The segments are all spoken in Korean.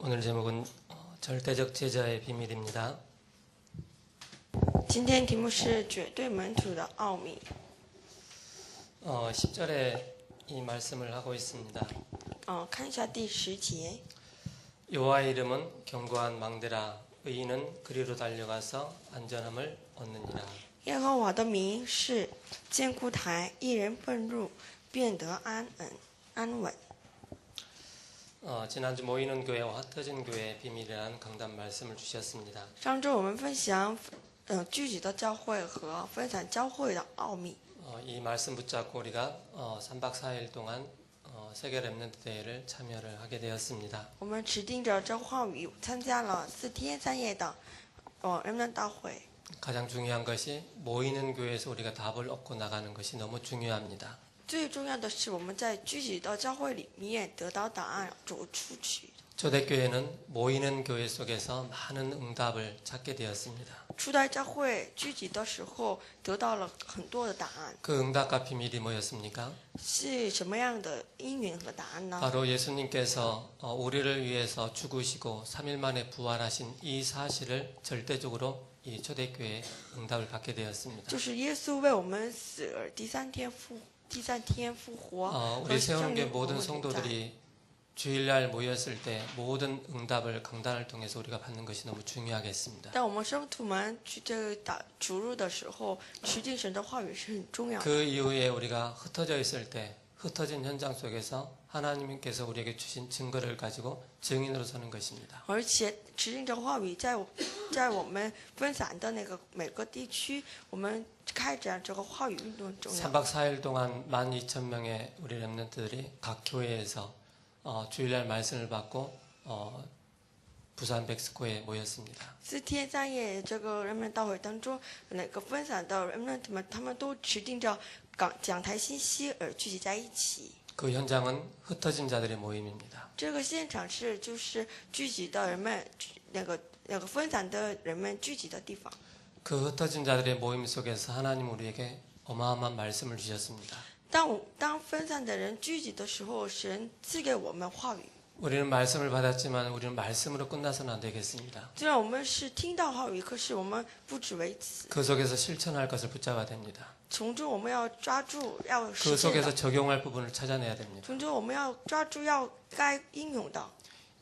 오늘 제목은 절대적 제자의 비밀입니다. 今天题目是绝对门徒的奥秘。 10절에 이 말씀을 하고 있습니다. 看一下第10节。 여호와의 이름은 견고한 망대라 의인은 그리로 달려가서 안전함을 얻느니라. 耶和华的名是坚固台，一人奔入，便得安稳。 지난주 모이는 교회와 흩어진 교회의 비밀이라는 강단 말씀을 주셨습니다. 上周我们分享聚集的教会和分享教会的奥秘。 이 말씀 붙잡고 우리가 3박 4일 동안 세계 렘넌트 대회를 참여를 하게 되었습니다. 我们持定着这话语，参加了4天3夜的人们大会。 가장 중요한 것이 모이는 교회에서 우리가 답을 얻고 나가는 것이 너무 중요합니다. 最重要的是我们在聚集的教会里面得到答案，走出去。 초대교회는 모이는 교회 속에서 많은 응답을 찾게 되었습니다. 初代教会聚集的时候得到了很多的答案。 그 응답과 비밀이 뭐였습니까? 是什么样的因缘和答案呢？ 바로 예수님께서 우리를 위해서 죽으시고 3일 만에 부활하신 이 사실을 절대적으로 이 초대교회에 응답을 받게 되었습니다. 就是耶稣为我们死而第三天复活。 우리 세운교회 모든 성도들이 주일날 모였을 때 모든 응답을 강단을 통해서 우리가 받는 것이 너무 중요하겠습니다. 当我们圣徒们去这个主日的时候，持定神的话语是很重要的。 그 이후에 우리가 흩어져 있을 때 흩어진 현장 속에서 하나님께서 우리에게 주신 증거를 가지고 증인으로 서는 것입니다. 而且持定这话语在我们分散的那个每个地区，我们开展这个话语运动很重要。 3박 4일 동안 12,000명의 우리 렘넌트들이 각 교회에서 주일날 말씀을 받고 부산 백스코에 모였습니다. 4天3夜这个人们大会当中，那个分散的人们他们都持定着讲台信息而聚集在一起。 그 현장은 흩어진 자들의 모임입니다. 这个现场就是聚集的人们那个分散的人们聚集的地方。 그 흩어진 자들의 모임 속에서 하나님 우리에게 어마어마한 말씀을 주셨습니다. 当分散的人聚集的时候，神赐给我们话语。 우리는 말씀을 받았지만 우리는 말씀으로 끝나서는 안 되겠습니다. 虽然我们是听到话语，可是我们不止为此。 그 속에서 실천할 것을 붙잡아야 됩니다. 从中我们要抓住，要 그 实践 속에서 的。 적용할 부분을 찾아내야 됩니다. 从中我们要抓住，要该应用的。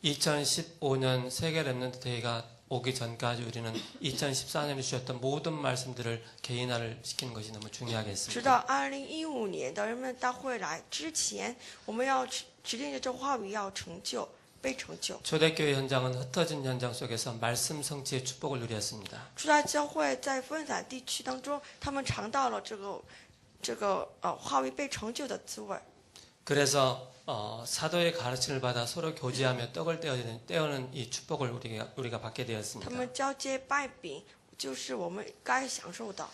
2015년 세계 렘넌트 대회가 오기 전까지 우리는 2014년에 주셨던 모든 말씀들을 개인화를 시키는 것이 너무 直 중요하겠습니다. 到2015年的人们大会来之前，我们要指定着这话语要被成就。 초대교회 현장은 흩어진 현장 속에서 말씀 성취의 축복을 누렸습니다. 初代教会在分散地区当中，他们尝到了这个话语被成就的滋味。 그래서 사도의 가르침을 받아 서로 교제하며 떡을 떼어는 이 축복을 우리가 받게 他 되었습니다. 们交接拜饼，就是我们该享受的。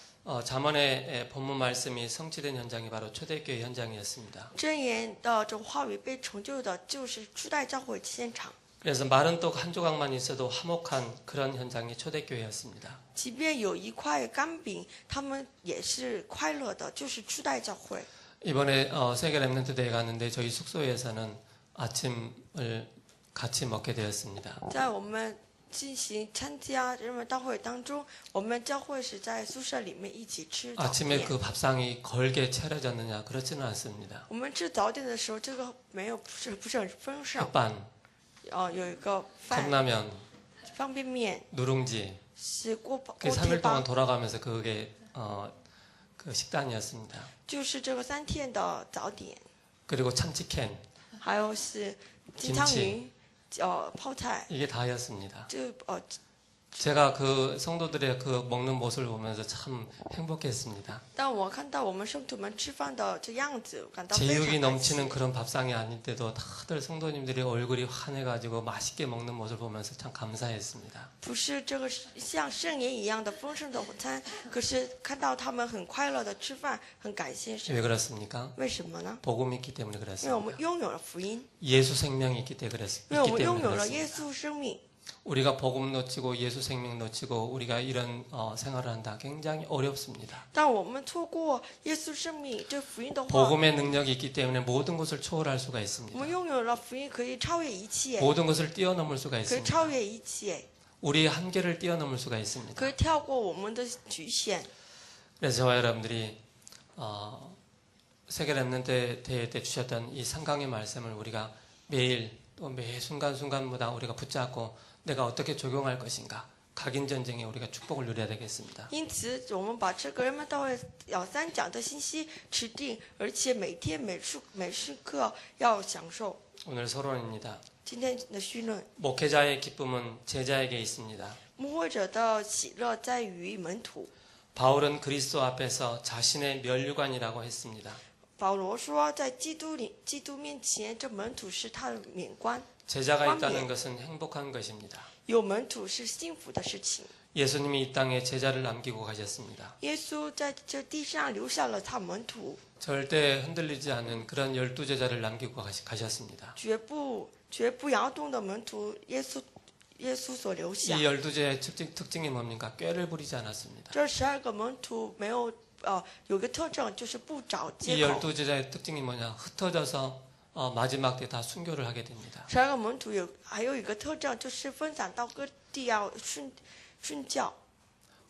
잠언의 본문 말씀이 성취된 현장이 바로 초대교회 현장이었습니다. 箴言的这个话语被成就的，就是初代教会现场。 그래서 마른 떡 한 조각만 있어도 화목한 그런 현장이 초대교회였습니다. 即便有一块干饼，他们也是快乐的，就是初代教会。 이번에 세계 렘넌트 대회 갔는데 저희 숙소에서는 아침을 같이 먹게 되었습니다. 在我们进行参加人们大会当中，我们教会是在宿舍里面一起吃早 아침에 点。 그 밥상이 걸게 차려졌느냐 그렇지는 않습니다. 我们吃早点的时候，这个不是很丰盛。 햇반, 有一个饭 컵라면, 方便面， 누룽지. 是锅 그 贴 3일 동안 包， 돌아가면서 그게 그 식단이었습니다. 就是这个3天的早点， 그리고 참치캔 还有是金枪鱼，泡菜， 이게 다였습니다. 这제가 그 성도들의 그 먹는 모습을 보면서 참 행복했습니다. 当我看到我们圣徒们吃饭的这样子，感到非 제육이 常开 넘치는 心。 그런 밥상이 아닌데도 다들 성도님들이 얼굴이 환해가지고 맛있게 먹는 모습을 보면서 참 감사했습니다. 不是这个像圣言一样的丰盛的午餐，可是看到他们很快乐的吃饭，很感谢神。 왜 그렇습니까? 为什么呢？ 복음이 있기 때문에 因为我们 그렇습니다. 拥有了福音， 예수 생명이 있기 때문에 因为我们拥有了 그렇습니다. 耶稣生命。 우리가 복음 놓치고 예수 생명 놓치고 우리가 이런 생활을 한다. 굉장히 어렵습니다. 但我们错过耶稣生命这福音的话， 복음의 능력이 있기 때문에 모든 것을 초월할 수가 我 있습니다. 们拥有了福音，可以超越一切， 모든 것을 뛰어넘을 수가 可以 있습니다. 超越一切， 우리의 한계를 뛰어넘을 수가 있습니다. 可以跳过我们的局限。 그래서 저와 여러분들이 세계 렘넌트 대회 때 주셨던 이 상강의 말씀을 우리가 매일 또 매 순간순간마다 우리가 붙잡고 내가 어떻게 적용할 것인가, 각인 전쟁에 우리가 축복을 누려야 되겠습니다. 因此，我们把这个人们大会3讲的信息持定，而且每天每时刻要享受。 오늘 서론입니다. 今天的绪论， 목회자의 기쁨은 제자에게 있습니다. 牧会者的喜乐在于门徒。 바울은 그리스도 앞에서 자신의 면류관이라고 했습니다. 保罗说，在基督面前，这门徒是他的免冠。 제자가 있다는 것은 행복한 것입니다. 有门徒是幸福的事情。 예수님이 이 땅에 제자를 남기고 가셨습니다. 耶稣在这地上留下了他门徒， 절대 흔들리지 않는 그런 12제자를 남기고 가셨습니다. 绝不摇动的门徒，耶稣所留 이 下。 12제의 특징이 뭡니까? 꾀를 부리지 않았습니다. 这12个门徒没有有个特征，就是不找 이 借口。 12제자의 특징이 뭐냐? 흩어져서 마지막 때 다 순교를 하게 됩니다. 12个门徒还有一个特征，就是分散到各地要顺教。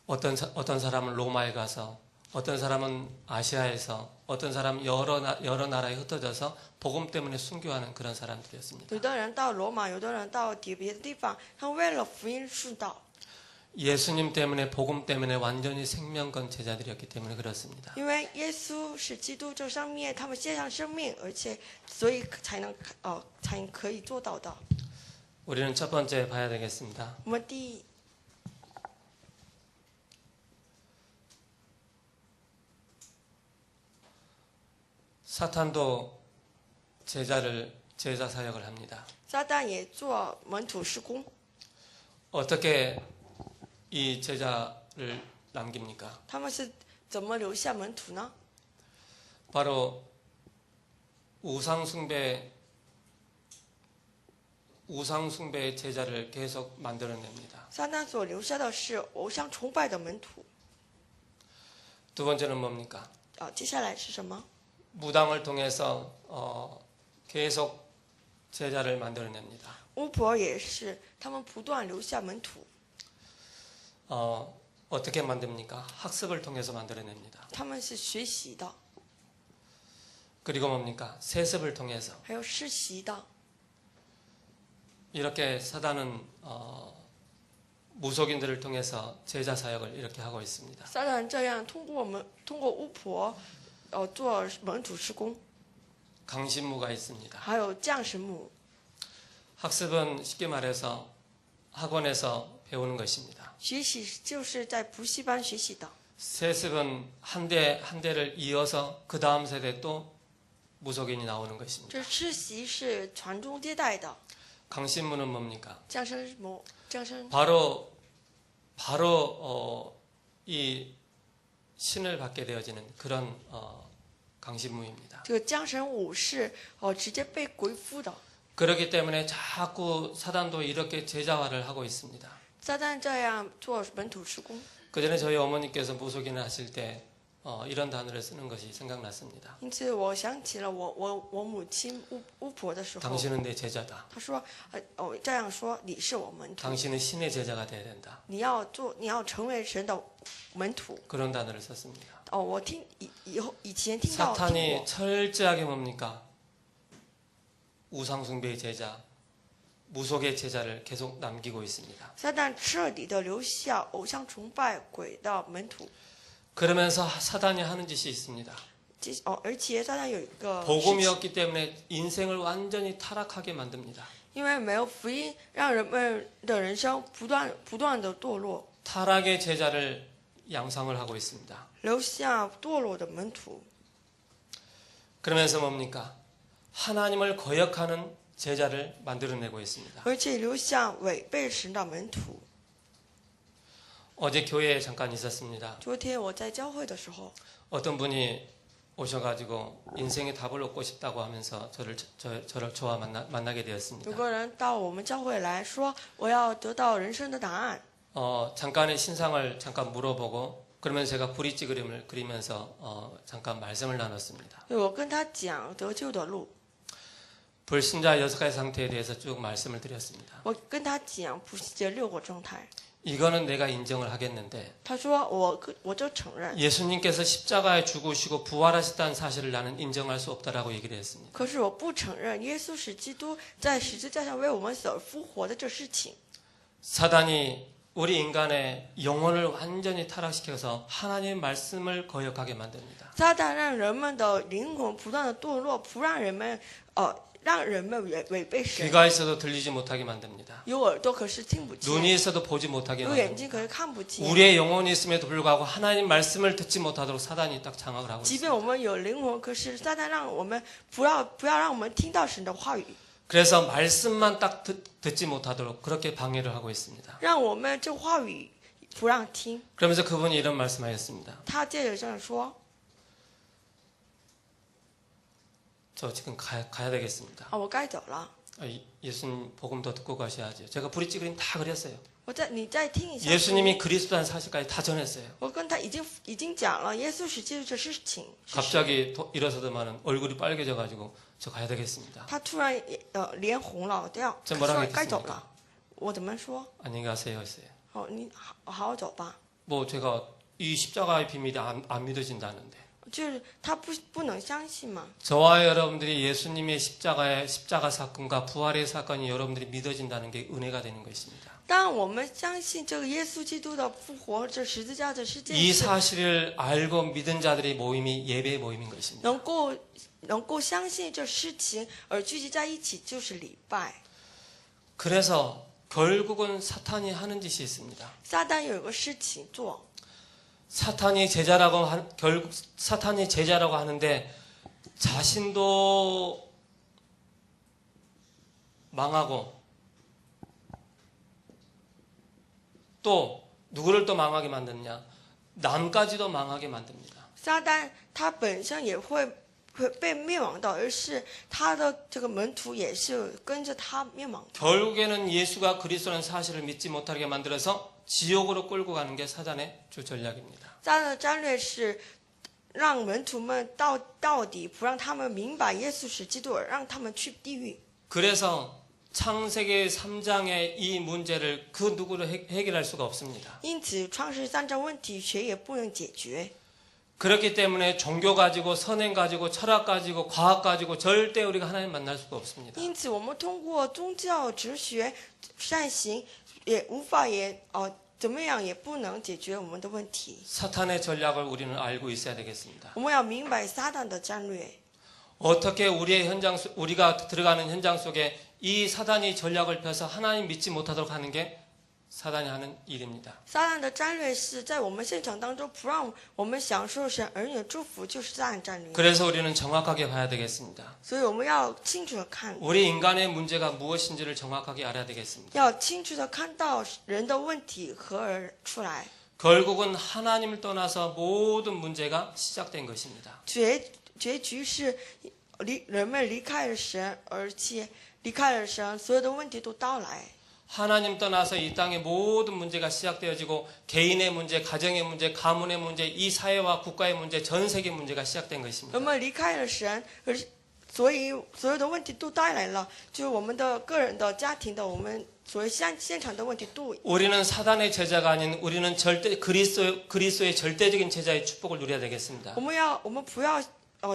어떤 사람은 로마에 가서, 어떤 사람은 아시아에서, 어떤 사람은 여러 나라에 흩어져서 복음 때문에 순교하는 그런 사람들이었습니다. 有的人到罗马，有的人到别的地方，他们为了福音顺道。 예수님 때문에 복음 때문에 완전히 생명 건 제자들이었기 때문에 그렇습니다. 因为耶稣是基督这上面，他们献上生命，而且所以才可以做到的。 우리는 첫 번째 봐야 되겠습니다. 我们第一， 사탄도 제자 사역을 합니다. 撒旦也做门徒施工。 어떻게 이 제자를 남깁니까? 他们是怎么留下门徒呢？ 바로 우상숭배의 제자를 계속 만들어냅니다. 撒旦所留下的是偶像崇拜的门徒。 두 번째는 뭡니까? 接下来是什么？ 무당을 통해서 계속 제자를 만들어냅니다. 巫婆也是，他们不断留下门徒。 어떻게 만듭니까? 학습을 통해서 만들어냅니다. 他们是学习的， 그리고 뭡니까? 세습을 통해서. 还有实习的。 이렇게 사단은 무속인들을 통해서 제자 사역을 이렇게 하고 있습니다. 撒旦这样通过巫婆，做门徒施工， 강신무가 있습니다. 还有降神母。 학습은 쉽게 말해서 학원에서 배우는 것입니다. 学习就是在补习班学习的。 세습은 한 대를 이어서 그 다음 세대 또 무속인이 나오는 것입니다. 这实习是传宗接代的。 강신무는 뭡니까? 降生母，降生 바로 이 신을 받게 되어지는 그런 강신무입니다. 这个降神武是直接被鬼附的。 그렇기 때문에 자꾸 사단도 이렇게 제자화를 하고 있습니다. 撒旦这样做门徒施工。 그전에 저희 어머니께서 무속인을 하실 때 이런 단어를 쓰는 것이 생각났습니다. 因此，我想起了我母亲巫婆的时候， 당신은 내 제자다. 她说，这样说，你是我门徒， 당신은 신의 제자가 돼야 된다. 你要成为神的门徒。 그런 단어를 썼습니다. 我以前听过。 사탄이 철저하게 뭡니까? 우상숭배의 제자, 무속의 제자를 계속 남기고 있습니다. 撒旦彻底的留下偶像崇拜鬼的门徒。 그러면서 사단이 하는 짓이 있습니다. 而且撒旦有一个 복음이 없기 때문에 인생을 완전히 타락하게 만듭니다. 因为没有福音，让人们的人生不断的堕落， 타락의 제자를 양성을 하고 있습니다. 留下堕落的门徒。 그러면서 뭡니까? 하나님을 거역하는 제자를 만들어내고 있습니다. 而且留下违背神的门徒。 어제 교회에 잠깐 있었습니다. 昨天我在教会的时候， 어떤 분이 오셔가지고 인생의 답을 얻고 싶다고 하면서 저를 저와 만나게 되었습니다. 有个人到我们教会来说，我要得到人生的答案。 잠깐의 신상을 잠깐 물어보고 그러면 제가 브릿지 그림을 그리면서 잠깐 말씀을 나눴습니다. 我跟他讲得救的路， 불신자 6가지 상태에 대해서 쭉 말씀을 드렸습니다. 我跟他讲不信的6个状态。 이거는 내가 인정을 하겠는데 他说我就承认， 예수님께서 십자가에 죽으시고 부활하셨다는 사실을 나는 인정할 수 없다라고 얘기를 했습니다. 可是我不承认耶稣是基督在十字架上为我们所复活的这事情。 사단이 우리 인간의 영혼을 완전히 타락시켜서 하나님의 말씀을 거역하게 만듭니다. 撒旦让人们的灵魂不断的堕落，不让人们违背神。 귀가 있어도 들리지 못하게 만듭니다. 有耳朵可是听不见， 눈이 있어도 보지 못하게 有眼睛 만듭니다. 可是看不见。 우리의 영혼이 있음에도 불구하고 하나님 말씀을 듣지 못하도록 사단이 딱 장악을 하고 即 있습니다. 便我们有灵魂，可是撒旦让我们不要让我们听到神的话语， 그래서 말씀만 딱 듣지 못하도록 그렇게 방해를 하고 있습니다. 让我们这话语不让听。 그러면서 그분이 이런 말씀하셨습니다. 他接着这样说 저 지금 가야 되겠습니다. 我该走了， 예수님 복음 더 듣고 가셔야죠. 제가 브릿지 그림 다 그렸어요. 你再听一下。 예수님이 그리스도라는 사실까지 다 전했어요. 我跟他已经讲了耶稣是基督这事情。 갑자기 일어서더만은 얼굴이 빨개져가지고 저 가야 되겠습니다. 他突然脸红了，这뭐라고 说该走 했겠습니까? 了。我怎么说？ 안녕히 가세요 했어요. 你好好走吧。 뭐 제가 이 십자가의 비밀이 안 믿어진다는데 就是他不能相信嘛。 저와 여러분들이 예수님의 십자가 사건과 부활의 사건이 여러분들이 믿어진다는 게 은혜가 되는 것입니다. 当我们相信这个耶稣基督的复活，这十字架的事件 이 사실을 알고 믿은 자들의 모임이 예배 모임인 것입니다. 能够相信这事情而聚集在一起，就是礼拜。 그래서 결국은 사탄이 하는 짓이 있습니다. 撒旦有一个事情做， 결국 사탄이 제자라고 하는데 자신도 망하고 또 누구를 또 망하게 만드냐? 남까지도 망하게 만듭니다. 撒旦他本身也会被灭亡的，而是他的这个门徒也是跟着他灭亡。 결국에는 예수가 그리스도라는 사실을 믿지 못하게 만들어서 지옥으로 끌고 가는 게 사단의 주 전략입니다. 撒旦的战略是让门徒们到底不让他们明白耶稣是基督，而让他们去地狱。 그래서 창세기 3장의 이 문제를 그 누구도 해결할 수가 없습니다. 因此，创世3章问题谁也不能解决。 그렇기 때문에 종교 가지고 선행 가지고 철학 가지고 과학 가지고 절대 우리가 하나님 만날 수가 없습니다. 因此，我们通过宗教、哲学、善行，也无法怎么样也不能解决我们的问题。 사탄의 전략을 우리는 알고 있어야 되겠습니다. 我们要明白撒旦的战略。 어떻게 우리가 들어가는 현장 속에 이 사단이 전략을 펴서 하나님 믿지 못하도록 하는 게 사단이 하는 일입니다. 撒旦的战略是在我们现场当中不让我们享受神儿女的祝福，就是撒旦战略。 그래서 우리는 정확하게 봐야 되겠습니다. 所以我们要清楚的看， 우리 인간의 문제가 무엇인지를 정확하게 알아야 되겠습니다. 要清楚的看到人的问题何而出来。 결국은 하나님을 떠나서 모든 문제가 시작된 것입니다. 结局是人们离开了神，而且离开了神，所有的问题都到来。 하나님 떠나서 이 땅의 모든 문제가 시작되어지고 개인의 문제, 가정의 문제, 가문의 문제, 이 사회와 국가의 문제, 전 세계 문제가 시작된 것입니다. 人们离开了神，所以所有的问题都带来了，就是我们的个人的、家庭的，我们所谓现场的问题都。 우리는 사단의 제자가 아닌 우리는 절대 그리스도의 절대적인 제자의 축복을 누려야 되겠습니다. 我们不要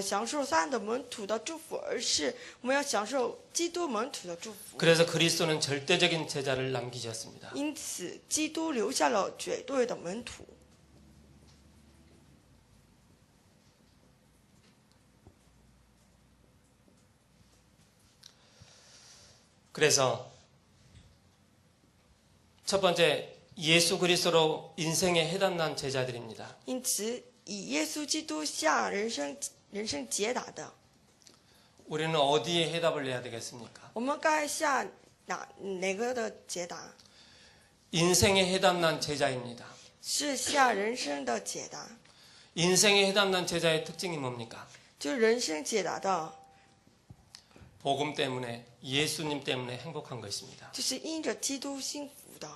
享受撒旦的门徒的祝福，而是我们要享受基督门徒的祝福。 그래서 그리스도는 절대적인 제자를 남기셨습니다. 因此，基督留下了绝对的门徒。 그래서 첫 번째 예수 그리스도로 인생에 해답난 제자들입니다. 因此，以耶稣基督下人生解答的， 우리는 어디에 해답을 내야 되겠습니까? 我们该下哪个的解答？ 인생에 해답난 제자입니다. 是下人生的解答。 인생에 해당난 제자의 특징이 뭡니까? 就是人生解答的， 복음 때문에 예수님 때문에 행복한 것입니다. 就是因着基督幸福的，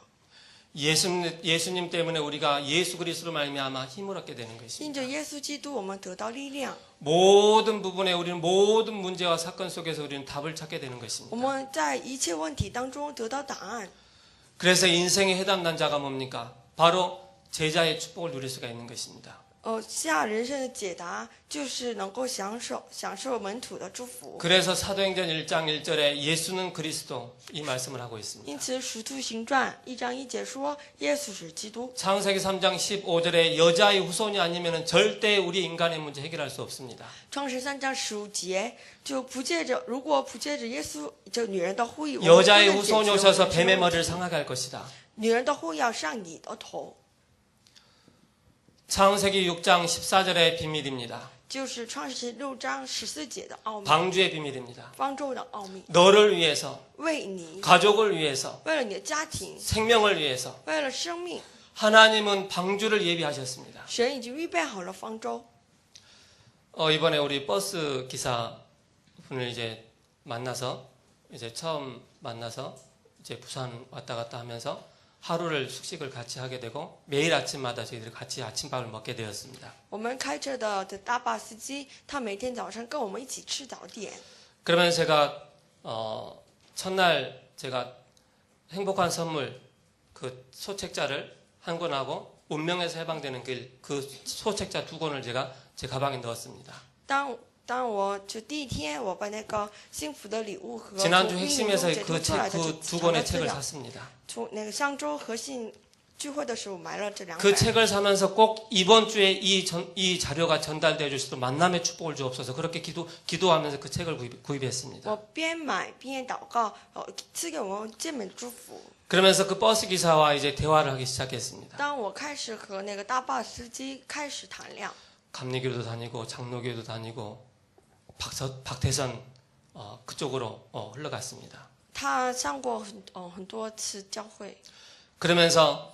예수님 때문에 우리가 예수 그리스도로 말미암아 힘을 얻게 되는 因 것입니다. 着耶稣基督，我们得到力量。 모든 부분에 우리는 모든 문제와 사건 속에서 우리는 답을 찾게 되는 我 것입니다. 们在一切问题当中得到答案。 그래서 인생에 해당난 자가 뭡니까? 바로 제자의 축복을 누릴 수가 있는 것입니다. 下人生的解答就是能够享受门徒的祝福。 그래서 사도행전 1장 1절에 예수는 그리스도 이 말씀을 하고 있습니다. 因此，《使徒行传》1章1节说，耶稣是基督。 창세기 3장 15절에 여자의 후손이 아니면 절대 우리 인간의 문제 해결할 수 없습니다. 创世3章15节如果不借着耶稣这女人的后裔， 여자의 후손이 오셔서 뱀의 머리를 상하게 할 것이다. 女人的后裔要上你的头， 창세기 6장 14절의 비밀입니다. 就是创世6章14节的奥秘， 방주의 비밀입니다. 方舟的奥秘， 너를 위해서, 为你， 가족을 위해서, 为了你的家庭， 생명을 위해서 为了生命， 하나님은 방주를 예비하셨습니다. 神已经预备好了方舟。 이번에 우리 버스 기사분을 이제 만나서 처음 만나서 이제 부산 왔다 갔다 하면서 하루를 숙식을 같이 하게 되고 매일 아침마다 저희들이 같이 아침밥을 먹게 되었습니다. 我们开车的大巴司机，他每天早上跟我们一起吃早点。 그러면서 제가 첫날 제가 행복한 선물 그 소책자를 한 권하고 운명에서 해방되는 길 그 소책자 2권을 제가 제 가방에 넣었습니다. 当我就第一天，我把那个幸福的礼物和 지난주 从命运 핵심에서 中解脱出来的 그 这 두 查的 권의 资 책을 料， 샀습니다. 从那个上周核心聚会的时候买了这2 그 本。 책을 사면서 꼭 이번 주에 이 자료가 전달되어 주시도록 만남의 축복을 주옵소서 그렇게 기도하면서 그 책을 구입했습니다. 我边买边祷告，赐给我们这本祝福。 그러면서 그 버스 기사와 이제 대화를 하기 시작했습니다. 当我开始和那个大巴司机开始谈量， 감리교도 다니고 장로교도 다니고 박태선 그쪽으로 흘러갔습니다. 他上过很多次教会， 그러면서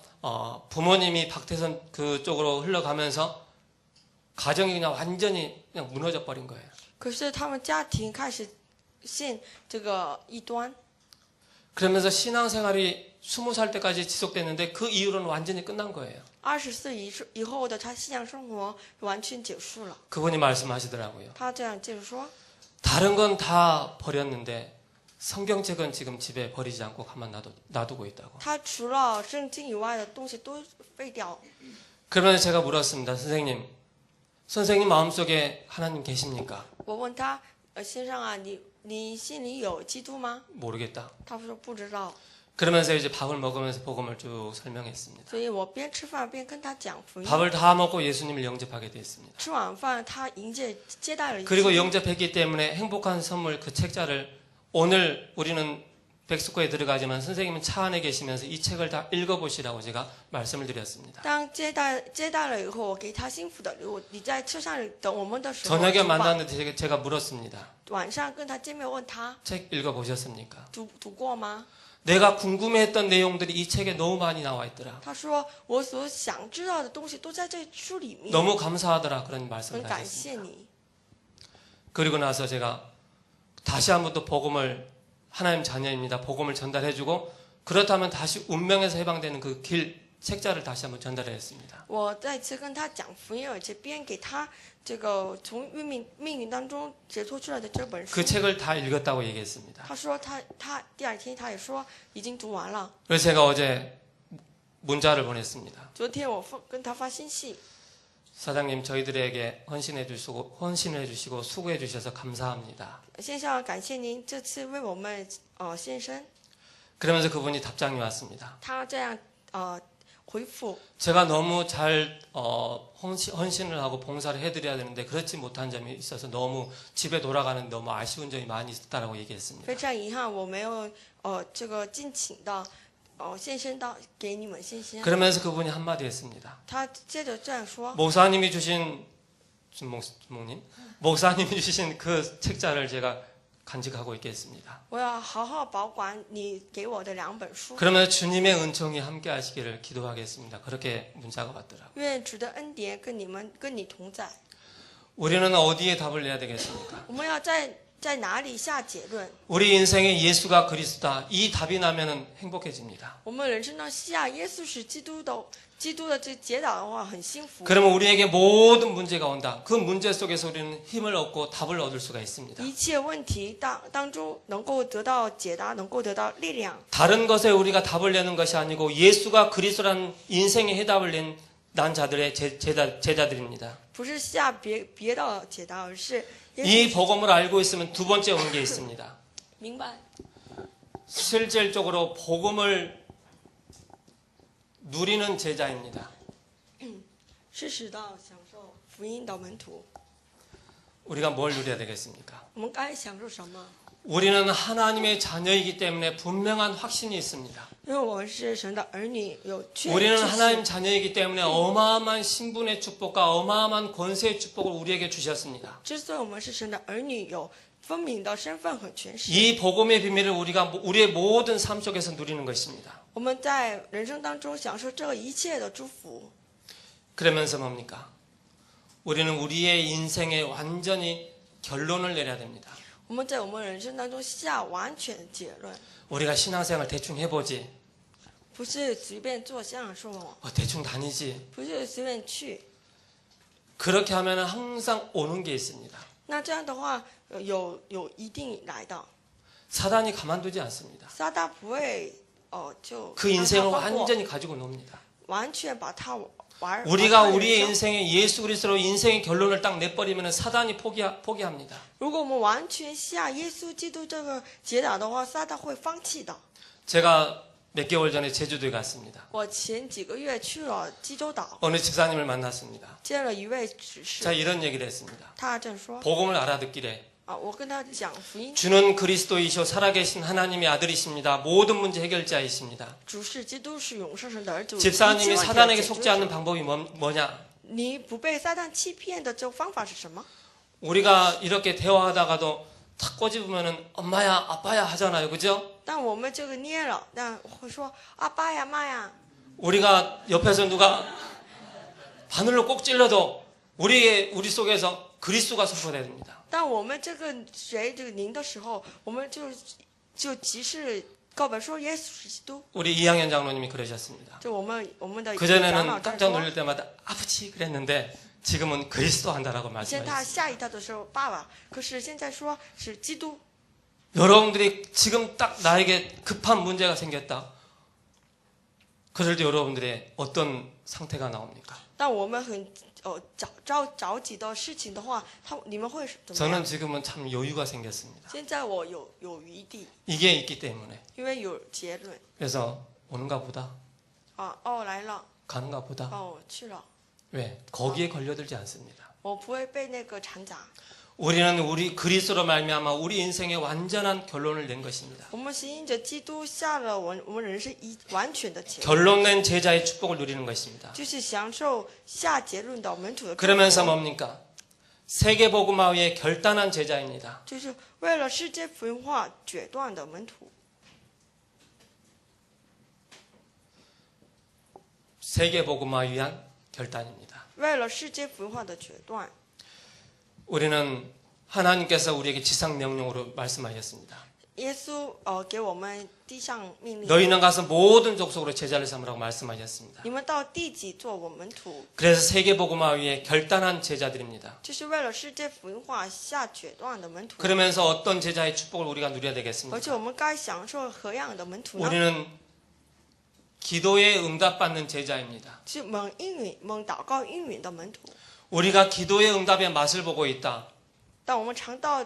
부모님이 박태선 그쪽으로 흘러가면서 가정이 그냥 완전히 그냥 무너져 버린 거예요. 可是他们家庭开始陷这个异端， 그러면서 신앙생활이 20살 때까지 지속됐는데 그 이후로는 완전히 끝난 거예요. 20岁以后的他信仰生活完全结束了。 그분이 말씀하시더라고요. 他这样接着说， 다른 건 다 버렸는데 성경책은 지금 집에 버리지 않고 가만 놔두고 있다고. 他除了圣经以外的东西都废掉。 그러면서 제가 물었습니다. 선생님 마음속에 하나님 계십니까? 我问他，先生啊，你心里有基督吗？ 모르겠다. 他说不知道。 그러면서 이제 밥을 먹으면서 복음을 쭉 설명했습니다. 所以我边吃饭边跟他讲福音。 밥을 다 먹고 예수님을 영접하게 됐습니다. 吃晚饭，他接待了。 그리고 영접했기 때문에 행복한 선물 그 책자를 오늘 우리는 백숙고에 들어가지만 선생님은 차 안에 계시면서 이 책을 다 읽어보시라고 제가 말씀을 드렸습니다. 当接待了以后，我给他幸福的礼物。你在车上等我们的时候， 저녁에 读吧 만났는데 제가 물었습니다. 晚上跟他见面，问他 책 읽어보셨습니까? 读过吗？ 내가 궁금해했던 내용들이 이 책에 너무 많이 나와 있더라. 他说我所想知道的东西都在这书里面， 너무 감사하더라. 그런 很 말씀을 感谢 하셨습니다. 你。 그리고 나서 제가 다시 한번 또 복음을 하나님 자녀입니다. 복음을 전달해주고 그렇다면 다시 운명에서 해방되는 그 길 책자를 다시 한번 전달했습니다. 我再次跟他讲福音，而且边给他这个从命运当中解脱出来的这本书 그 。 책을 다 읽었다고 얘기했습니다. 他说他第二天他也说已经读完了。 그래서 제가 어제 문자를 보냈습니다. 昨天我跟他发信息， 사장님 저희들에게 헌신해 주시고 수고해 주셔서 감사합니다. 先生感谢您这次为我们献身。 그러면서 그분이 답장이 왔습니다. 他这样回复， 제가 너무 잘 헌신을 하고 봉사를 해드려야 되는데 그렇지 못한 점이 있어서 너무 집에 돌아가는 너무 아쉬운 점이 많이 있었다라고 얘기했습니다. 非常遗憾我没有这个尽情的献身到给你们献身。 그러면서 그분이 한마디 했습니다. 他接着这样说， 목사님이 주신 그 책자를 제가 간직하고 있겠습니다. 我要好好保管你给我的2本书。 그러면 주님의 은총이 함께 하시기를 기도하겠습니다. 그렇게 문자가 왔더라고요. 愿主的恩典跟你同在。 우리는 어디에 답을 내야 되겠습니까? 我们要在哪里下结论？ 우리 인생에 예수가 그리스도다. 이 답이 나면은 행복해집니다. 我们人生当下耶稣是基督的这结导的话很幸福。 그러면 우리에게 모든 문제가 온다. 그 문제 속에서 우리는 힘을 얻고 답을 얻을 수가 있습니다. 一切问题当中能够得到解答，能够得到力量。 다른 것에 우리가 답을 내는 것이 아니고 예수가 그리스도라는 인생의 해답을 낸 자들의 제자들입니다. 不是下别的解答，而是耶 이 稣 복음을 알고 있으면 두 번째 오는 게 있습니다. 明白。 실질적으로 복음을 누리는 제자입니다. 是使到享受福音的门徒， 우리가 뭘 누려야 되겠습니까? 我们该享受什么？ 우리는 하나님의 자녀이기 때문에 분명한 확신이 있습니다. 因为我们是神的儿女，有确 우리는 知 하나님 信。 자녀이기 때문에 어마어마한 신분의 축복과 어마어마한 권세의 축복을 우리에게 주셨습니다. 之所以我们是神的儿女，有分明的身份和权势。 이 복음의 비밀을 우리가 우리의 모든 삶 속에서 누리는 것입니다. 我们在人生当中享受这一切的祝福。 그러면서 뭡니까? 우리는 우리의 인생에 완전히 결론을 내려야 됩니다. 我们在我们人生当中下完全的结论， 우리가 신앙생활 대충 해보지, 不是随便做享受， 대충 다니지. 不是随便去。 그렇게 하면 항상 오는 게 있습니다. 那这样的话，有一定来的， 사단이 가만두지 않습니다. 撒旦不会就 그 让他 인생을 放过 완전히 가지고 놉니다. 完全把它玩。 우리가 玩他的 우리의 人生 인생에 예수 그리스도로 인생의 결론을 딱 내버리면 사단이 포기합니다. 如果我们完全下耶稣基督这个结导的话，撒旦会放弃的。 제가 몇 개월 전에 제주도에 갔습니다. 我前几个月去了济州岛， 어느 집사님을 만났습니다. 见了一位执事， 자, 이런 얘기를 했습니다. 他这样说 복음을 알아듣기래. 我跟他讲福音， 주는 그리스도이시오 살아계신 하나님의 아들이십니다. 모든 문제 해결자이십니다. 主是基督，是永生神的儿子。 집사님이 一切问题的 사단에게 解决 속지 者 않는 방법이 뭐냐? 你不被撒旦欺骗的这个方法是什么？ 우리가 이렇게 대화하다가도 탁 꼬집으면은 엄마야 아빠야 하잖아요. 그죠? 但我们这个捏了，但会说阿爸呀妈呀。 우리가 옆에서 누가 바늘로 꼭 찔러도 우리 속에서 그리스도가 선포돼야 됩니다. 但我们这个拧的时候，我们就即是告白说耶稣是基督。 우리 이항현 장로님이 그러셨습니다. 就我们的长 그전에는 老这 깜짝 样说， 놀랄 때마다 아버지 그랬는데 지금은 그리스도 한다라고 以前他 말씀하셨습니다. 吓一跳的时候爸爸，可是现在说是基督。 여러분들이 지금 딱 나에게 급한 문제가 생겼다. 그럴 때 여러분들의 어떤 상태가 나옵니까? 但我们很着急的事情的话，你们会怎么 저는 样？ 지금은 참 여유가 생겼습니다. 现在我有余地， 이게 있기 때문에. 因为有结论。 그래서 오는가 보다. 来了， 가는가 보다. 去了， 왜? 거기에 걸려들지 않습니다. 我不会被那个掺杂。 우리는 우리 그리스도로 말미암아 우리 인생의 완전한 결론을 낸 것입니다. 我们是因着基督下了我们人生完全的结论， 결론 낸 제자의 축복을 누리는 것입니다. 就是享受下结论的门徒的祝福。 그러면서 뭡니까? 세계복음화의 결단한 제자입니다. 就是为了世界福音化决断的门徒， 세계복음화 위한 결단입니다. 为了世界福音化的决断。 우리는 하나님께서 우리에게 지상 명령으로 말씀하셨습니다. 耶稣给我们地上命令， 너희는 가서 모든 족속으로 제자를 삼으라고 말씀하셨습니다. 你们到地级做我门徒， 그래서 세계복음화 위에 결단한 제자들입니다. 就是为了世界福音化下决断的门徒。 그러면서 어떤 제자의 축복을 우리가 누려야 而且 되겠습니까? 我们该享受何样的门徒呢？ 우리는 기도에 응답받는 제자입니다. 是蒙祷告应允的门徒。 우리가 기도의 응답의 맛을 보고 있다. 但我们尝到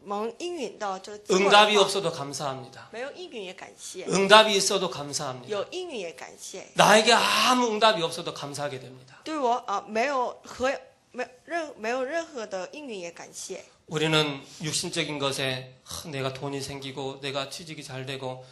蒙应允的这个滋味的 응답이 话， 없어도 감사합니다. 没有应允也感谢， 응답이 있어도 감사합니다. 有应允也感谢。 나에게 아무 응답이 없어도 감사하게 됩니다. 对我没有任何的应允也感谢。 우리는 육신적인 것에 내가 돈이 생기고 내가 취직이 잘 되고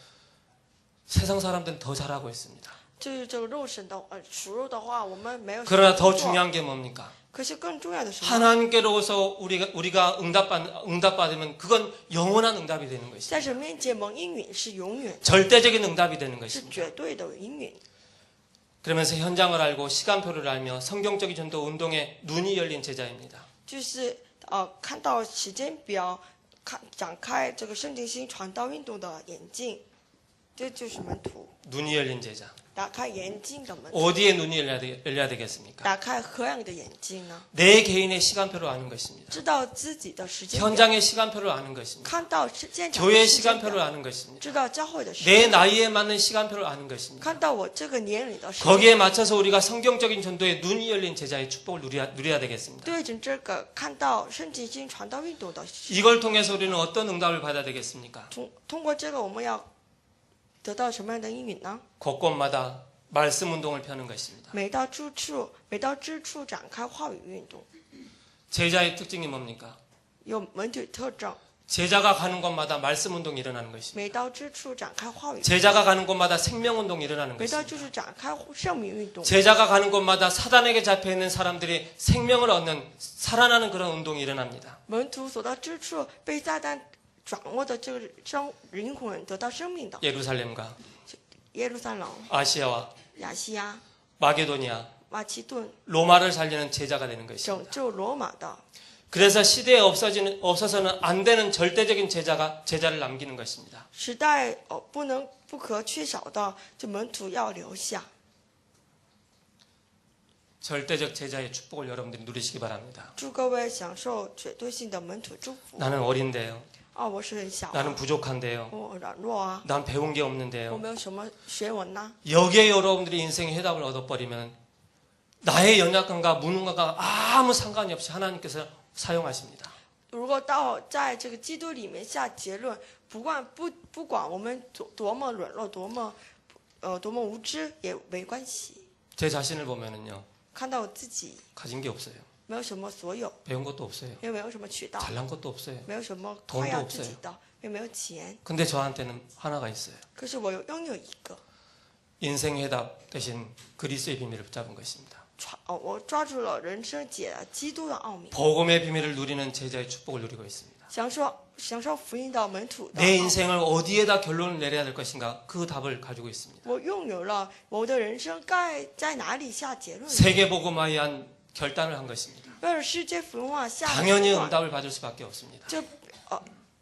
세상 사람들은 더 잘하고 있습니다. 就是这个肉身的属肉的话，我们没有。 그러나 더 중요한 게 뭡니까? 可是更重要的是什么？ 하나님께로서 우리가 응답받으면 그건 영원한 응답이 되는 것입니다. 在神面前蒙应允是永远， 절대적인 응답이 되는 是 것입니다. 绝对的应允。 그러면서 현장을 알고 시간표를 알며 성경적인 전도 운동에 눈이 열린 제자입니다. 就是看到时间表，展开这个圣经新传道运动的眼睛，这就是门徒。 눈이 열린 제자. 打开眼睛的门徒， 어디에 눈이 열려야 되겠습니까? 打开何样的眼睛呢？ 내 개인의 시간표를 아는 것입니다. 知道自己的时间表， 현장의 시간표를 아는 것입니다. 看到现场 교회 的时间 시간표를 表， 아는 것입니다. 知道教会的时 내 间表， 나이에 맞는 시간표를 아는 것입니다. 看到我这个年龄的时间 거기에 맞춰서 우리가 성경적인 전도에 눈이 열린 제자의 축복을 누려야 되겠습니다. 对准这个看到圣经新传道运动的时间， 이걸 통해서 우리는 어떤 응답을 받아야 되겠습니까? 通过这个我们要得到什么样的应允呢？ 곳곳마다 말씀 운동을 펴는 것입니다. 每到之处展开话语运动， 제자의 특징이 뭡니까? 有门徒特征。 제자가 가는 곳마다 말씀 운동이 일어나는 것입니다. 每到之处展开话语， 제자가 가는 곳마다 생명 운동이 일어나는 每到 것입니다. 就是展开圣名运动。 제자가 가는 곳마다 사단에게 잡혀 있는 사람들이 생명을 얻는 살아나는 그런 운동이 일어납니다. 门徒所到之处，被撒旦掌握的这个灵魂得到生命的。 예루살렘과 耶路撒冷、 아시아와 亚细亚、 마게도니아, 马其顿 로마를 살리는 제자가 되는 것입니다. 拯救罗马的。 그래서 시대에 없어서는 안 되는 절대적인 제자를 남기는 것입니다. 时代不可缺少的，这门徒要留下。 절대적 제자의 축복을 여러분들이 누리시기 바랍니다. 祝各位享受绝对性的门徒祝福。 나는 어린데요. 我是很小、 나는 부족한데요. 我软弱啊， 난 배운 게 我 없는데요. 没有什么学问呐、 여기에 여러분들이 인생의 해답을 얻어버리면 나의 연약함과 무능함과 아무 상관이 없이 하나님께서 사용하십니다. 如果在这个基督里面下结论，不管我们多么软弱，多么无知也没关系。 제 자신을 보면은요. 看到我自己 가진 게 없어요. 没有什么所有， 배운 것도 없어요. 也没有什么渠道， 잘난 것도 없어요. 没有什么 돈도 夸耀 없어요 自己的，也没有钱。 근데 저한테는 하나가 있어요. 可是我拥有一个， 인생 해답 대신 그리스도의 비밀을 붙잡은 것입니다. 我抓住了人生解了基督的奥秘， 복음의 비밀을 누리는 제자의 축복을 누리고 있습니다. 享受福音的门徒的 내 奥秘。 인생을 어디에다 결론을 내려야 될 것인가 그 답을 가지고 있습니다. 我拥有了我的人生该在哪里下结论？ 세계복음화에 한 결단을 한 것입니다. 为了世界福音化下的 당연히 决断， 응답을 받을 수밖에 없습니다.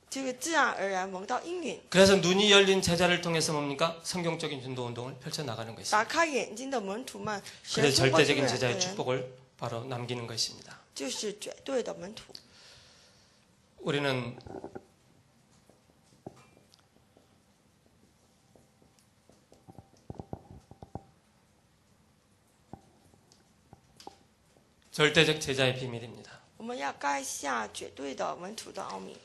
这个自然而然蒙到应允。 그래서 눈이 열린 제자를 통해서 뭡니까? 성경적인 전도 운동을 펼쳐나가는 것입니다. 打开眼睛的门徒们，神 그래서 通过这个 절대적인 人 제자의 축복을 바로 남기는 것입니다. 就是绝对的门徒。 우리는 절대적 제자의 비밀입니다. 我们要盖下绝对的门徒的奥秘，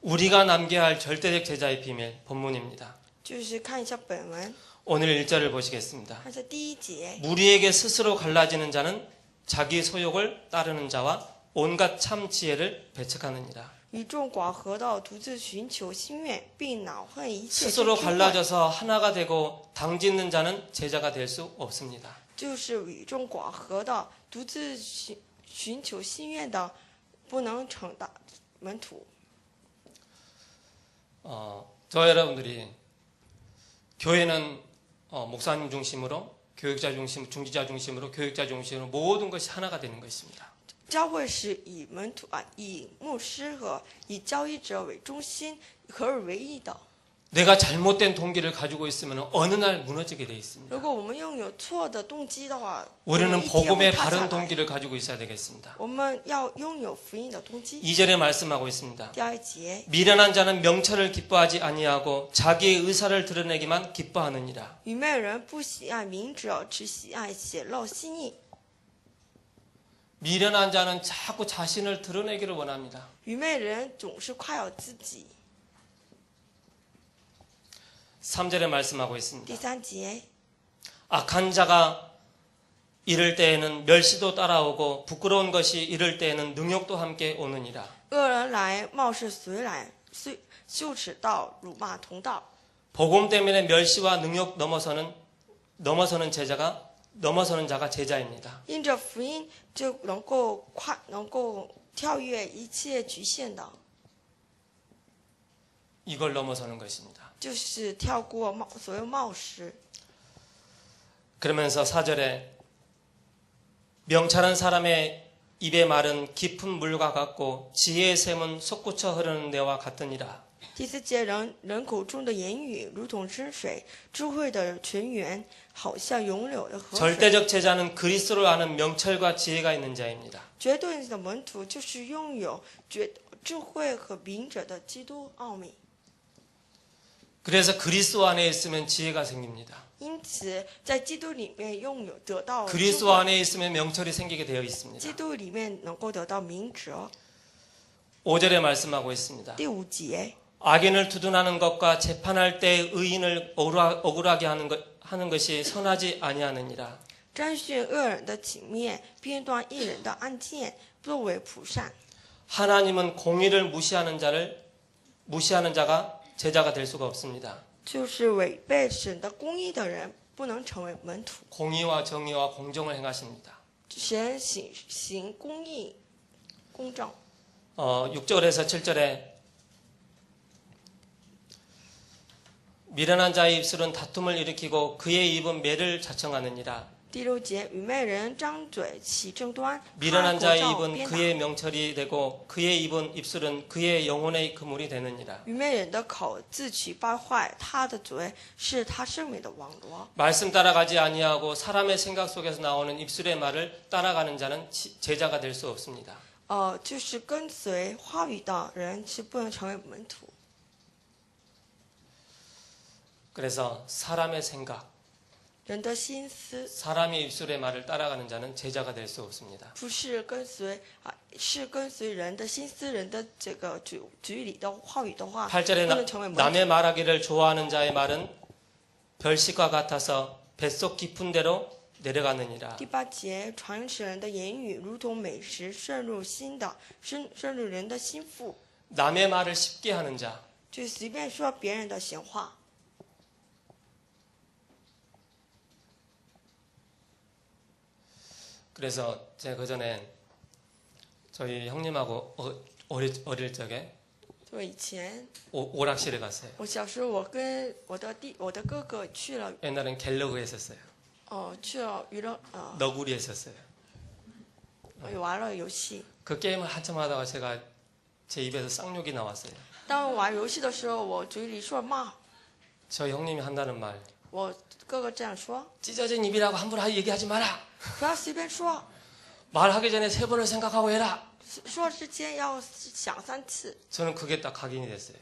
우리가 남겨야 할 절대적 제자의 비밀 본문입니다. 就是看一下本文， 오늘 1절을 보시겠습니다. 看一下第一节。 무리에게 스스로 갈라지는 자는 자기 소욕을 따르는 자와 온갖 참 지혜를 배척하느니라. 与众寡合的独自寻求心愿，并恼恨一切真 스스로 智慧， 갈라져서 하나가 되고 당짓는 자는 제자가 될 수 없습니다. 就是与众寡合的独自寻求心愿的，不能成的门徒。 저 여러분들이 교회는 목사님 중심으로 교육자 중심, 중지자 중심으로 교육자 중심으로 모든 것이 하나가 되는 것입니다. 教会是以门徒以牧师和以教义者为中心，合而为一的。 내가 잘못된 동기를 가지고 있으면 어느 날 무너지게 돼 있습니다. 如果我们拥有错的动机的话， 우리는 有一天会 복음의 塌下 바른 来。 동기를 가지고 있어야 되겠습니다. 我们要拥有福音的动机。 2절에 말씀하고 있습니다. 第二节， 미련한 자는 명철을 기뻐하지 아니하고 자기의 의사를 드러내기만 기뻐하느니라. 愚昧人不喜爱明者，只喜爱显露心意。 미련한 자는 자꾸 자신을 드러내기를 원합니다. 愚昧人总是夸耀自己。 3절에 말씀하고 있습니다. 第三节， 악한 자가 이를 때에는 멸시도 따라오고 부끄러운 것이 이를 때에는 능욕도 함께 오느니라. 恶人来，貌似随来，羞耻道，辱骂同道。 복음 때문에 멸시와 능욕 넘어서는 제자가 넘어서는 자가 제자입니다. 因着福音就能够跳跃一切局限的， 이걸 넘어서는 것입니다. 就是跳过所有冒失。 그러면서 4절에 명철한 사람의 입의 말은 깊은 물과 같고 지혜의 샘은 솟구쳐 흐르는 데와 같으니라. 第4节，人口中的言语如同深水，智慧的泉源好像永流的河水。 절대적 제자는 그리스도를 아는 명철과 지혜가 있는 자입니다. 绝对的门徒就是拥有智慧和明者的基督奥秘。 그래서 그리스도 안에 있으면 지혜가 생깁니다. 因此，在基督里面得到智 그리스도 慧， 안에 있으면 명철이 생기게 되어 있습니다. 基督里面能够得到明哲。 5절에 말씀하고 있습니다. 第5节， 악인을 두둔하는 것과 재판할 때 의인을 억울하게 하는 것이 선하지 아니하느니라. 瞻训恶人的情面，编断义人的案件，作为朴善。 하나님은 공의를 무시하는 자가 제자가 될 수가 없습니다. 就是违背神的公义的人，不能成为门徒。 공의와 정의와 공정을 행하십니다. 神行公义、公正。 6절에서 7절에 미련한 자의 입술은 다툼을 일으키고 그의 입은 매를 자청하느니라. 第6节，愚昧人张嘴起争端， 미련한 他 자의 口罩 입은 鞭打。 그의 명철이 되고 그의 입술은 그의 영혼의 그물이 되느니라. 愚昧人的口自取败坏，他的嘴是他生命的网罗。 말씀 따라가지 아니하고 사람의 생각 속에서 나오는 입술의 말을 따라가는 자는 제자가 될 수 없습니다. 就是跟随话语的人是不能成为门徒。 그래서 사람의 생각, 人的心思 사람의 입술의 말을 따라가는 자는 제자가 될 수 없습니다. 不是跟随是跟随人的心思，人的这个嘴里的话语的话， 8절에 不能成为门徒。 남의 말하기를 좋아하는 자의 말은 별식과 같아서 뱃속 깊은 데로 내려가느니라. 第8节，传使人的言语如同美食，渗入渗入人的心腹， 남의 말을 쉽게 하는 자, 就随便说别人的闲话。 그래서 제가 그전에 저희 형님하고 어릴 적에 就以前 오락실에 갔어요. 我小时候，我跟我的哥哥去了 옛날엔 갤러그 했었어요. 去了娱乐너구리 했었어요. 玩了游戏。 그 게임을 한참 하다가 제가 제 입에서 쌍욕이 나왔어요. 当玩游戏的时候，我嘴里说骂， 저 형님이 한다는 말. 我哥哥这样说， 찢어진 입이라고 함부로 얘기하지 마라. 不要随便说， 말하기 전에 3번을 생각하고 해라. 说之前要想3次。 저는 그게 딱 각인이 됐어요.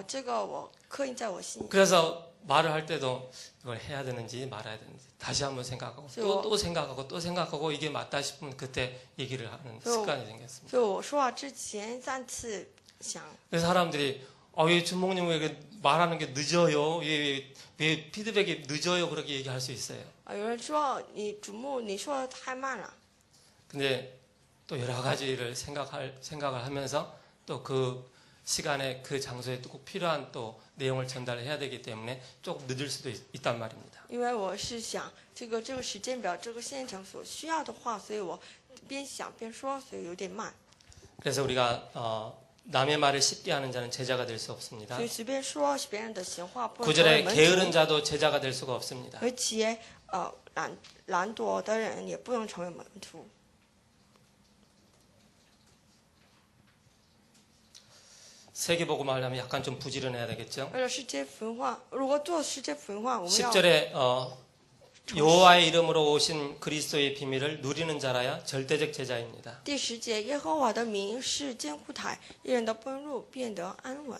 这个我刻印在我心里。 그래서 말을 할 때도 이걸 해야 되는지 말아야 되는지 다시 한번 생각하고 또 생각하고 이게 맞다 싶으면 그때 얘기를 하는 습관이 생겼습니다. 所以我说话之前3次想。 그래서 사람들이 왜 주목님 왜 말하는 게 늦어요? 왜 피드백이 늦어요? 그렇게 얘기할 수 있어요. 有人说你主牧你说的太慢了。 근데 또 여러 가지를 생각을 하면서 또 그 시간에 그 장소에 꼭 필요한 또 내용을 전달해야 되기 때문에 조금 늦을 수도 있단 말입니다. 因为我是想这个时间表这个现场所需要的话，所以我边想边说，所以有点慢。 그래서 우리가 남의 말을 쉽게 하는 자는 제자가 될 수 없습니다. 所以随便说别人的闲话不能成 9절에 为门 게으른 徒， 자도 제자가 될 수가 없습니다. 而且懒惰的人也不能成为门徒。 세계복음을 하려면 약간 좀 부지런해야 되겠죠. 为了世界福音化，如果做世界福音化，我们要 10절에 여호와의 이름으로 오신 그리스도의 비밀을 누리는 자라야 절대적 제자입니다. 第10节，耶和华的名是监护台，一人的奔入变得安稳。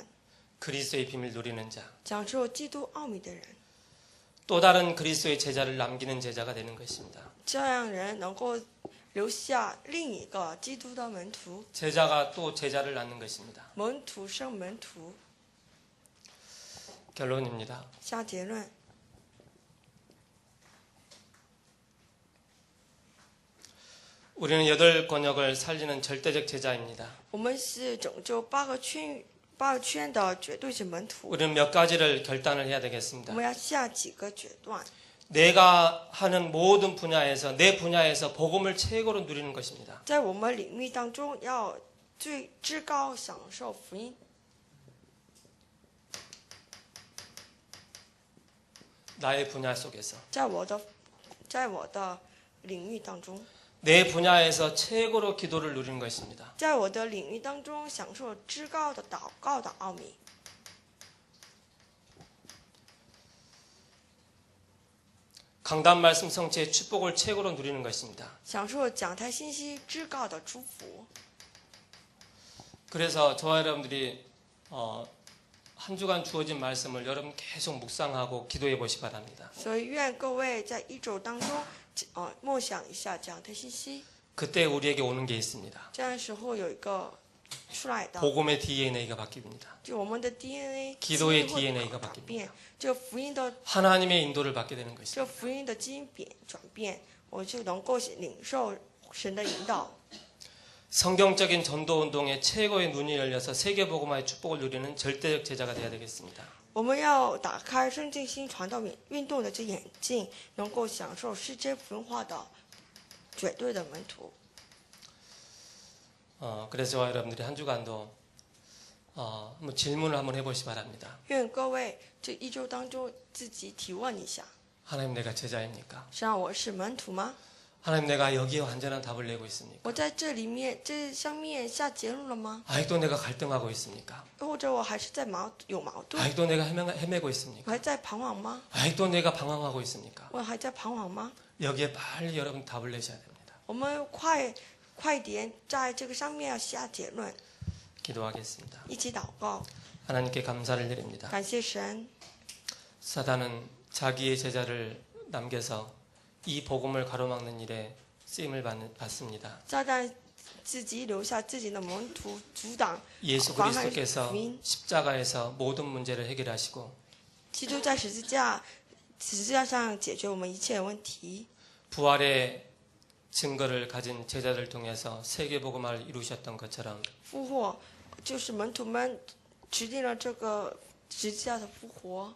그리스도의 비밀 누리는 자. 享受基督奥秘的人， 또 다른 그리스도의 제자를 남기는 제자가 되는 것입니다. 这样人能够留下另一个基督的门徒， 제자가 또 제자를 낳는 것입니다. 门徒生门徒。 결론입니다. 下结论， 우리는 8권역을 살리는 절대적 제자입니다. 我们是拯救8个圈的绝对性门徒。 우리는 몇 가지를 결단을 해야 我 되겠습니다. 们要下几个决断。 내가 하는 모든 분야에서 내 분야에서 복음을 최고로 누리는 것입니다. 在我们领域当中要最至高享受福音。 나의 분야 속에서 在我的领域当中， 내 분야에서 최고로 기도를 누리는 것입니다. 在我的领域当中享受至高的祷告的奥秘， 강단 말씀 성취의 축복을 최고로 누리는 것입니다. 享受讲台信息至高的祝福。 그래서 저와 여러분들이 한 주간 주어진 말씀을 여러분 계속 묵상하고 기도해 보시 바랍니다. 所以愿各位在一周当中，默想一下讲台信息， 그때 우리에게 오는 게 있습니다. 这样时候有一个出来的， 복음의 DNA가 바뀝니다. 就我们的 DNA 기도의 基因会 DNA가 改 바뀝니다. 变，这福音的 하나님의 인도를 받게 되는 것입니다. 这福音的基因转变，我就能够领受神的引导。 성경적인 전도 운동에 최고의 눈이 열려서 세계 복음화의 축복을 누리는 절대적 제자가 되어야 되겠습니다. 我们要打开圣经新传道运动的这眼睛，能够享受世界福音化的绝对的门徒。 그래서 저와 여러분들이 한 주간도 한번 질문을 한번 해보시 바랍니다. 愿各位这一周当中自己提问一下： 하나님 내가 제자입니까? 是让我是门徒吗？ 하나님 내가 여기에 완전한 답을 내고 있습니까? 我在这里面这上面下结论了吗？ 아직도 내가 갈등하고 있습니까? 或者我还是在有矛盾？ 아직도 내가 헤매고 있습니까? 我还在彷徨吗？ 아직도 내가 방황하고 있습니까? 我还在彷徨吗？ 여기에 빨리 여러분 답을 내셔야 됩니다. 我们快点在这个上面要下结论， 기도하겠습니다. 一起祷告， 하나님께 감사를 드립니다. 感谢神。 사단은 자기의 제자를 남겨서 이 복음을 가로막는 일에 쓰임을 받습니다. 撒旦自己留下自己的门徒，阻挡 예수 妨碍 그리스도께서 福音。 십자가에서 모든 문제를 해결하시고 基督在十字架上解决我们一切问题。 부활의 증거를 가진 제자들 통해서 세계 복음화를 이루셨던 것처럼 复活就是门徒们指定了这个十字架的复活。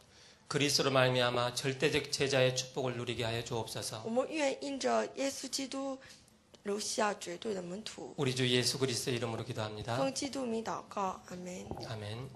그리스도로 말미암아 절대적 제자의 축복을 누리게 하여 주옵소서. 我们愿因着耶稣基督留下绝对的门徒。 우리 주 예수 그리스도 이름으로 기도합니다. 奉基督名祷告，阿门。 아멘.